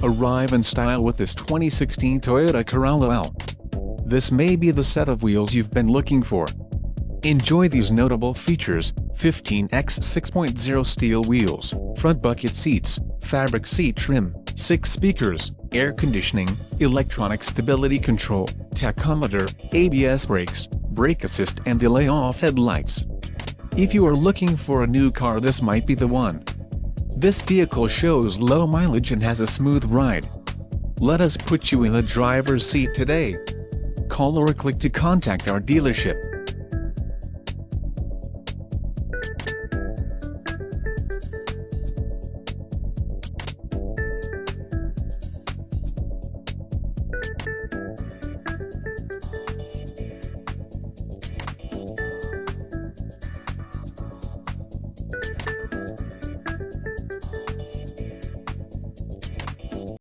Arrive in style with this 2016 Toyota Corolla L. This may be the set of wheels you've been looking for. Enjoy these notable features: 15x 6.0 steel wheels, front bucket seats, fabric seat trim, 6 speakers, air conditioning, electronic stability control, tachometer, ABS brakes, brake assist and delay-off headlights. If you are looking for a new car, this might be the one. This vehicle shows low mileage and has a smooth ride. Let us put you in the driver's seat today. Call or click to contact our dealership.